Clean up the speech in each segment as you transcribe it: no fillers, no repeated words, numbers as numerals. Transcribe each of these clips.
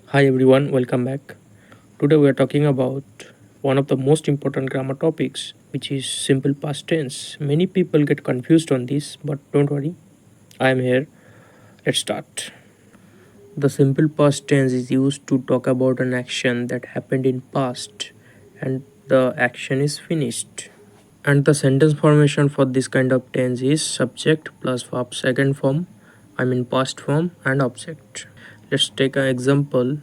Hi everyone, welcome back. Today we are talking about one of the most important grammar topics, which is simple past tense. Many people get confused on this, but don't worry, I am here. Let's start. The simple past tense is used to talk about an action that happened in past and the action is finished. And the sentence formation for this kind of tense is subject plus verb second form, past form and object. Let's take an example.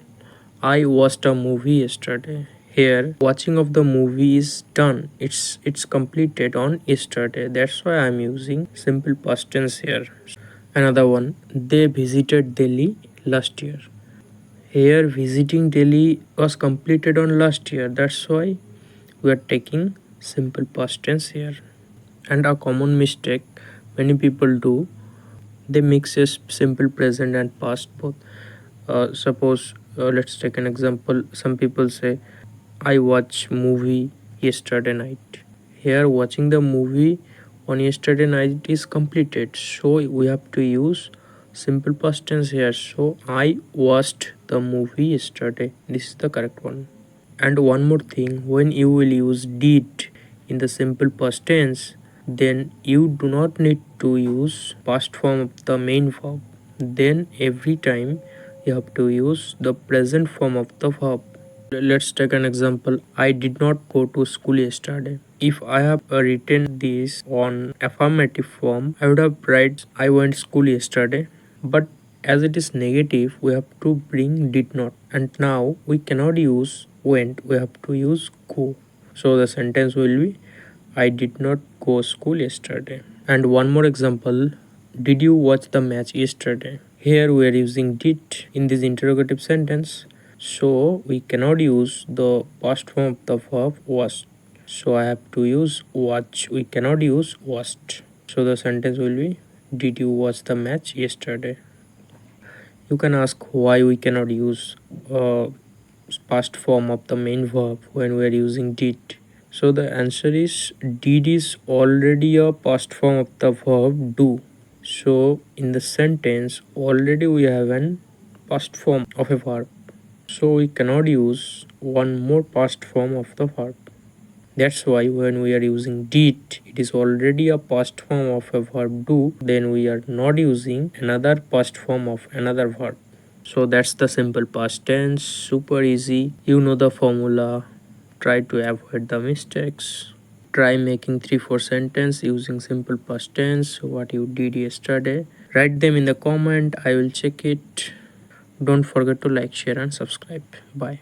I watched a movie yesterday. Here, watching of the movie is done. It's completed on yesterday. That's why I'm using simple past tense here. Another one. They visited Delhi last year. Here, visiting Delhi was completed on last year. That's why we are taking simple past tense here. And a common mistake many people do, they mix a simple present and past both. Suppose let's take an example. Some people say I watched movie yesterday night. Here watching the movie on yesterday night is completed, so we have to use simple past tense here. So I watched the movie yesterday. This is the correct one. And one more thing, when you will use did in the simple past tense, then you do not need to use past form of the main verb. Then every time you have to use the present form of the verb. Let's take an example. I did not go to school yesterday. If I have written this on affirmative form, I would have write I went school yesterday. But as it is negative, we have to bring did not. And now we cannot use went, we have to use go. So the sentence will be I did not go school yesterday. And one more example. Did you watch the match yesterday? Here we are using did in this interrogative sentence. So we cannot use the past form of the verb was. So I have to use watch. We cannot use watched. So the sentence will be did you watch the match yesterday? You can ask why we cannot use past form of the main verb when we are using did. So the answer is did is already a past form of the verb do. So in the sentence already we have an past form of a verb. So we cannot use one more past form of the verb. That's why when we are using did, it is already a past form of a verb do, then we are not using another past form of another verb. So that's the simple past tense, super easy. You know the formula. Try to avoid the mistakes. Try making 3-4 sentences using simple past tense, what you did yesterday. Write them in the comment, I will check it. Don't forget to like, share and subscribe. Bye.